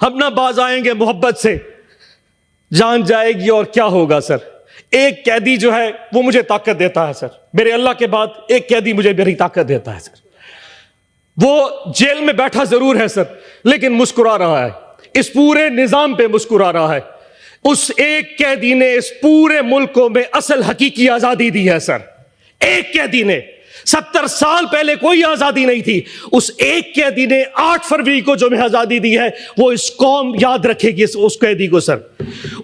हम ना बाज आएंगे मोहब्बत से, जान जाएगी और क्या होगा सर। एक कैदी जो है वो मुझे ताकत देता है सर, मेरे अल्लाह के बाद एक कैदी मुझे मेरी ताकत देता है सर। वो जेल में बैठा जरूर है सर, लेकिन मुस्कुरा रहा है, इस पूरे निजाम पे मुस्कुरा रहा है। उस एक कैदी ने इस पूरे मुल्क को में असल हकीकी आजादी दी है सर। एक कैदी ने 70 साल पहले कोई आजादी नहीं थी, उस एक कैदी ने 8 फरवरी को जो हमें आजादी दी है वो इस कौम याद रखेगी उस कैदी को सर।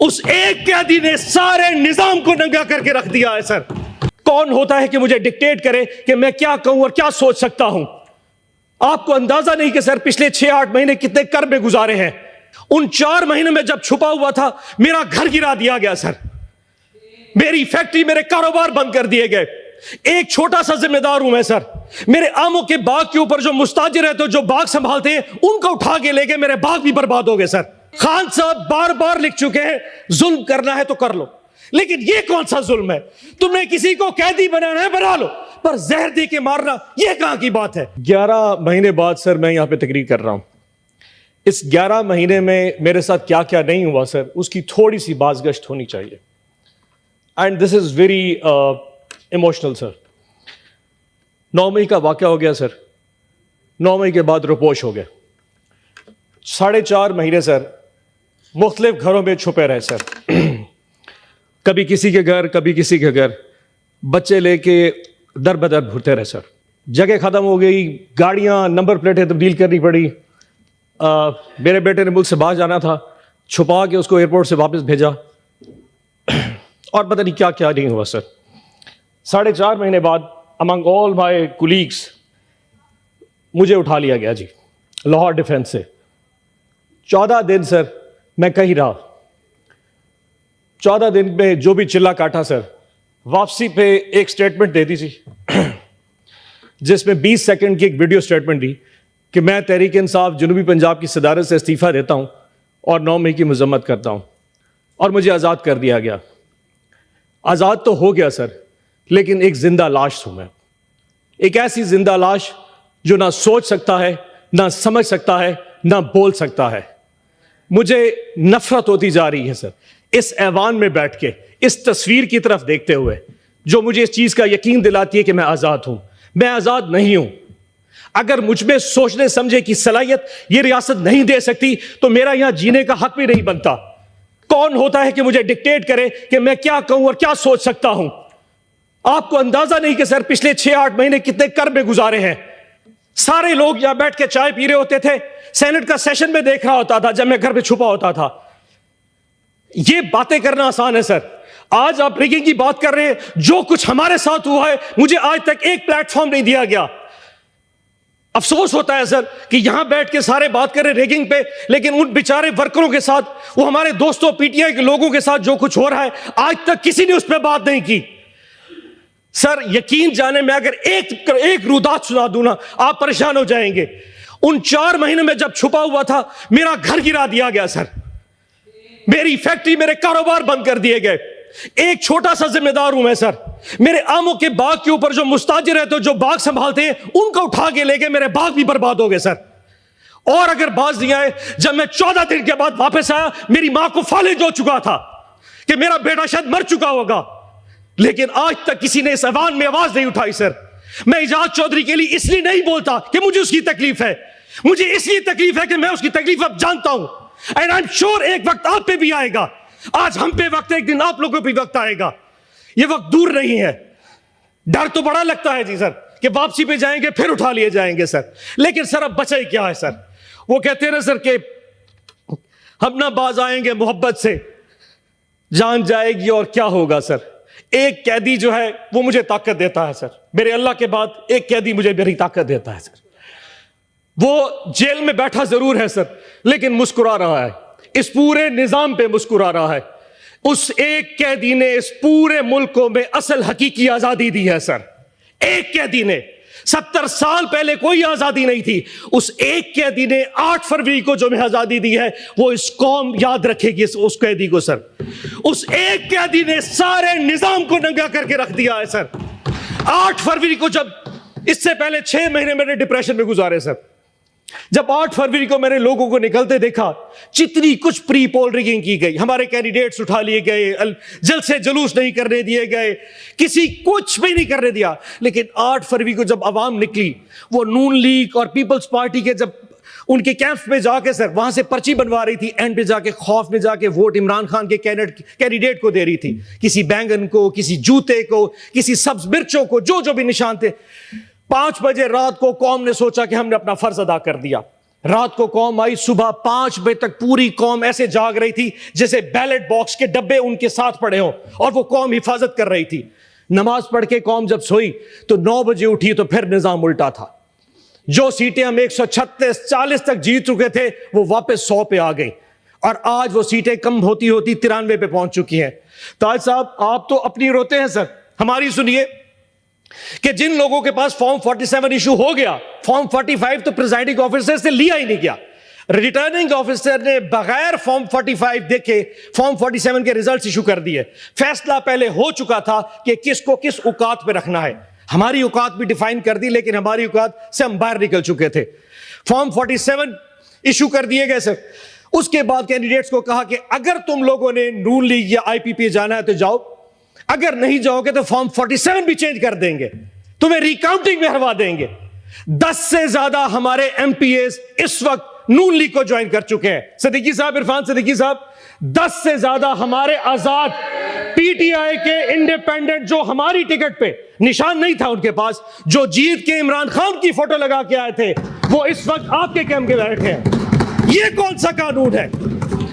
उस एक कैदी ने सारे निजाम को नंगा करके रख दिया है सर। कौन होता है कि मुझे डिक्टेट करे कि मैं क्या कहूं और क्या सोच सकता हूं। आपको अंदाजा नहीं कि सर पिछले 6-8 महीने कितने कर्ब में गुजारे हैं। उन 4 महीनों में जब छुपा हुआ था मेरा घर गिरा दिया गया सर, मेरी फैक्ट्री मेरे कारोबार बंद कर दिए गए। एक छोटा सा जिम्मेदार हूं मैं सर। मेरे आमों के बाग के ऊपर जो मुस्ताजिर है तो जो बाग संभालते हैं उनको उठा के ले गए, मेरे बाग भी बर्बाद हो गए सर। खान साहब बार बार लिख चुके हैं जुल्म करना है तो कर लो, लेकिन ये कौन सा जुल्म है। तुमने किसी को कैदी बनाना है बना लो, पर जहर दे के मारना ये कहां की बात है। 11 महीने बाद सर मैं यहां पे तकरीर कर रहा हूं। इस 11 महीने में मेरे साथ क्या क्या नहीं हुआ सर, उसकी थोड़ी सी बाज़गश्त होनी चाहिए। And this is very emotional sir. 9 मई का वाक़या हो गया सर, 9 मई के बाद रुपोश हो गया। 4.5 महीने सर मुख्तलिफ घरों में छुपे रहे सर। कभी किसी के घर, कभी किसी के घर, बच्चे लेके दर बदर घूरते रहे सर। जगह ख़त्म हो गई, गाड़ियाँ नंबर प्लेटें तब्दील करनी पड़ी। मेरे बेटे ने मुल्क से बाहर जाना था, छुपा के उसको एयरपोर्ट से वापस भेजा और पता नहीं क्या क्या नहीं हुआ सर। 4.5 महीने बाद अमंग ऑल माई कुलीग्स मुझे उठा लिया गया जी लाहौर डिफेंस से। 14 दिन सर मैं कहीं रहा। 14 दिन में जो भी चिल्ला काटा सर, वापसी पे एक स्टेटमेंट दे दी थी जिसमें 20 सेकंड की एक वीडियो स्टेटमेंट दी कि मैं तहरीक इंसाफ जनूबी पंजाब की सदारत से इस्तीफा देता हूं और 9 मई की मजम्मत करता हूं, और मुझे आज़ाद कर दिया गया। आज़ाद तो हो गया सर, लेकिन एक जिंदा लाश हूं मैं। एक ऐसी जिंदा लाश जो ना सोच सकता है, ना समझ सकता है, ना बोल सकता है। मुझे नफरत होती जा रही है सर इस ऐवान में बैठ के, इस तस्वीर की तरफ देखते हुए, जो मुझे इस चीज का यकीन दिलाती है कि मैं आज़ाद हूं। मैं आज़ाद नहीं हूं। अगर मुझ में सोचने समझे की सलाहियत ये रियासत नहीं दे सकती तो मेरा यहां जीने का हक भी नहीं बनता। कौन होता है कि मुझे डिक्टेट करे कि मैं क्या कहूं और क्या सोच सकता हूं। आपको अंदाजा नहीं कि सर पिछले 6-8 महीने कितने कर्ब में गुजारे हैं। सारे लोग यहां बैठ के चाय पी रहे होते थे, सेनेट का सेशन में देख रहा होता था जब मैं घर पे छुपा होता था। ये बातें करना आसान है सर। आज आप रिगिंग की बात कर रहे हैं, जो कुछ हमारे साथ हुआ है मुझे आज तक एक प्लेटफॉर्म नहीं दिया गया। अफसोस होता है सर कि यहां बैठ के सारे बात कर रहे रेगिंग पे, लेकिन उन बेचारे वर्करों के साथ, वो हमारे दोस्तों पीटीआई के लोगों के साथ जो कुछ हो रहा है आज तक किसी ने उस पर बात नहीं की। सर यकीन जाने मैं अगर एक रुदात सुना दूं ना आप परेशान हो जाएंगे। उन 4 महीनों में जब छुपा हुआ था मेरा घर गिरा दिया गया सर, मेरी फैक्ट्री मेरे कारोबार बंद कर दिए गए। एक छोटा सा जिम्मेदार हूं मैं सर। मेरे आमों के बाग के ऊपर जो मुस्ताजिर है तो जो बाग संभालते हैं उनको उठा के ले गए, मेरे बाग भी बर्बाद हो गए सर। और अगर बाज नहीं आए, जब मैं 14 दिन के बाद वापस आया मेरी मां को फालिज हो चुका था कि मेरा बेटा शायद मर चुका होगा, लेकिन आज तक किसी ने इस अवान में आवाज नहीं उठाई सर। मैं इजाज चौधरी के लिए इसलिए नहीं बोलता कि मुझे उसकी तकलीफ है, मुझे इसलिए तकलीफ है कि मैं उसकी तकलीफ अब जानता हूं। एंड आई एम श्योर एक वक्त आप पे भी आएगा। आज हम पे वक्त है, एक दिन आप लोगों पे वक्त आएगा। ये वक्त दूर नहीं है। डर तो बड़ा लगता है जी सर कि वापसी पे जाएंगे फिर उठा लिए जाएंगे सर, लेकिन सर अब बचा ही क्या है सर। वो कहते हैं सर कि हम ना बाज आएंगे मोहब्बत से, जान जाएगी और क्या होगा सर। एक कैदी जो है वो मुझे ताकत देता है सर, मेरे अल्लाह के बाद एक कैदी मुझे मेरी ताकत देता है सर। वो जेल में बैठा जरूर है सर, लेकिन मुस्कुरा रहा है, इस पूरे निजाम पे मुस्कुरा रहा है। उस एक कैदी ने इस पूरे मुल्क को में असल हकीकी आजादी दी है सर। एक कैदी ने 70 साल पहले कोई आजादी नहीं थी, उस एक कैदी ने 8 फरवरी को जो हमें आजादी दी है वो इस कौम याद रखेगी उस कैदी को सर। उस एक कैदी ने सारे निजाम को नंगा करके रख दिया है सर। 8 फरवरी को, जब इससे पहले 6 महीने मैंने डिप्रेशन में गुजारे सर, जब 8 फरवरी को मैंने लोगों को निकलते देखा, जितनी कुछ प्री पोल रिगिंग की गई, हमारे कैंडिडेट्स उठा लिए गए, जलसे जुलूस नहीं करने दिए गए, किसी कुछ भी नहीं करने दिया। लेकिन 8 फरवरी को जब आवाम निकली, वो नून लीग और पीपल्स पार्टी के जब उनके कैंप्स में जाके सर वहां से पर्ची बनवा रही थी, एंड पे जाके खौफ में जाके वोट इमरान खान के कैंडिडेट को दे रही थी, किसी बैंगन को, किसी जूते को, किसी सब्ज मिर्चों को, जो जो भी निशान थे। 5 बजे रात को कौम ने सोचा कि हमने अपना फर्ज अदा कर दिया। रात को कौम आई, सुबह 5 बजे तक पूरी कौम ऐसे जाग रही थी जैसे बैलेट बॉक्स के डब्बे उनके साथ पड़े हों, और वो कौम हिफाजत कर रही थी। नमाज पढ़ के कौम जब सोई तो 9 बजे उठी तो फिर निजाम उल्टा था। जो सीटें हम 136 40 तक जीत चुके थे वो वापस 100 पे आ गई, और आज वो सीटें कम होती होती 93 पे पहुंच चुकी हैं। ताज साहब, आप तो अपनी रोते हैं सर, हमारी सुनिए कि जिन लोगों के पास फॉर्म 47 इशू हो गया, फॉर्म 45 तो प्रिजाइडिंग ऑफिसर से लिया ही नहीं गया। रिटर्निंग ऑफिसर ने बगैर फॉर्म 45 देखे फॉर्म 47 के रिजल्ट इशू कर दिए। फैसला पहले हो चुका था कि किसको किस औकात पे रखना है। हमारी औकात भी डिफाइन कर दी, लेकिन हमारी औकात से हम बाहर निकल चुके थे। फॉर्म 47 इशू कर दिए गए सर। उसके बाद कैंडिडेट्स को कहा कि अगर तुम लोगों ने नून लीग या आईपीपी जाना है तो जाओ, अगर नहीं जाओगे तो फॉर्म 47 भी चेंज कर देंगे, तुम्हें रिकाउंटिंग में हरवा देंगे। 10 से ज्यादा हमारे एमपीएस इस वक्त नून लीग को ज्वाइन कर चुके हैं। सिद्दीकी साहब, इरफान सिद्दीकी साहब, 10 से ज्यादा हमारे आजाद पीटीआई के इंडिपेंडेंट जो हमारी टिकट पे निशान नहीं था उनके पास, जो जीत के इमरान खान की फोटो लगा के आए थे, वो इस वक्त आपके कैंप के बैठे हैं। ये कौन सा कानून है?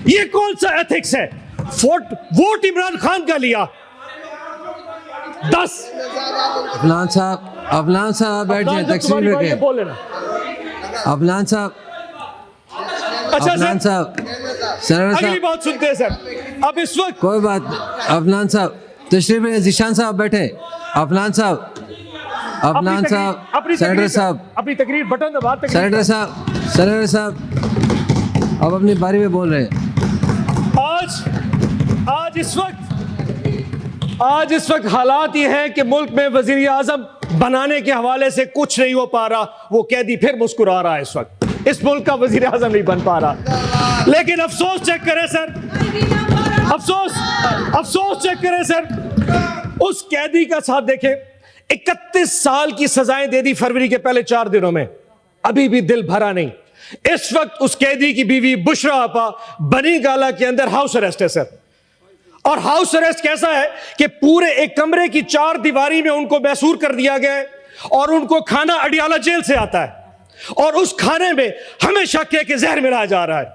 ये कौन सा एथिक्स है? वोट इमरान खान का लिया 10। अफलान साहब बैठ जाए, तकसीम रखें। अफलान साहब, अच्छा अफलान सर, साहब, सर अगली बात सुनते हैं सर। अब इस वक्त कोई बात, अफलान साहब तशरीफ है, जिशान साहब बैठे। अफलान साहब, सेनेटर साहब, अपनी तकरीर बटन दबा। सेनेटर साहब अब अपनी बारी में बोल रहे हैं। आज इस वक्त हालात ये हैं कि मुल्क में वजीर आजम बनाने के हवाले से कुछ नहीं हो पा रहा। वो कैदी फिर मुस्कुरा रहा है, इस वक्त इस मुल्क का वजीर आजम नहीं बन पा रहा। लेकिन अफसोस चेक करें सर, अफसोस चेक करें सर, उस कैदी का साथ देखें। 31 साल की सजाएं दे दी फरवरी के पहले 4 दिनों में, अभी भी दिल भरा नहीं। इस वक्त उस कैदी की बीवी बुशरा आपा बनी गाला के अंदर हाउस अरेस्ट है सर। और हाउस अरेस्ट कैसा है कि पूरे एक कमरे की 4 दीवारी में उनको मैसूर कर दिया गया है, और उनको खाना अडियाला जेल से आता है, और उस खाने में हमेशा के जहर मिलाया जा रहा है।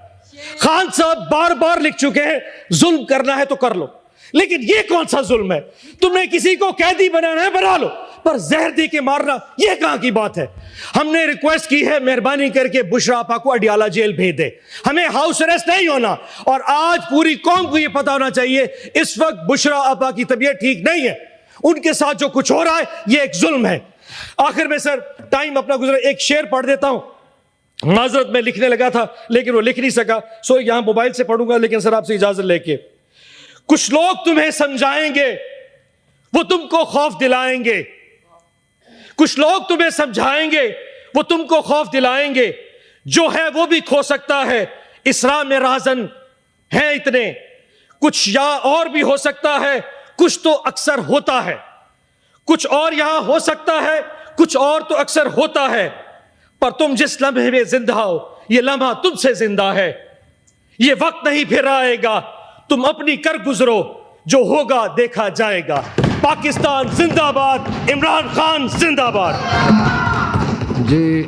खान साहब बार बार लिख चुके हैं, जुल्म करना है तो कर लो, लेकिन ये कौन सा जुल्म है? तुमने किसी को कैदी बनाना है बना लो, पर जहर दे के मारना यह कहां की बात है? हमने रिक्वेस्ट की है, मेहरबानी करके बुशरा आपा को अडियाला जेल भेज दे, हमें हाउस अरेस्ट नहीं होना। और आज पूरी कौम को यह पता होना चाहिए, इस वक्त बुशरा आपा की तबीयत ठीक नहीं है, उनके साथ जो कुछ हो रहा है यह एक जुल्म है। आखिर में सर, टाइम अपना गुजरा, एक शेर पढ़ देता हूं। माजरत में लिखने लगा था लेकिन वो लिख नहीं सका, सो यहां मोबाइल से पढ़ूंगा, लेकिन सर आपसे इजाजत लेके। कुछ लोग तुम्हें समझाएंगे, वो तुमको खौफ दिलाएंगे। कुछ लोग तुम्हें समझाएंगे, वो तुमको खौफ दिलाएंगे। जो है वो भी खो सकता है, इस राह में राजन है इतने, कुछ या और भी हो सकता है, कुछ तो अक्सर होता है। कुछ और यहां हो सकता है, कुछ और तो अक्सर होता है, पर तुम जिस लम्हे में जिंदा हो, ये लम्हा तुमसे जिंदा है। ये वक्त नहीं फिर आएगा, तुम अपनी कर गुजरो, जो होगा देखा जाएगा। पाकिस्तान जिंदाबाद, इमरान खान जिंदाबाद। जी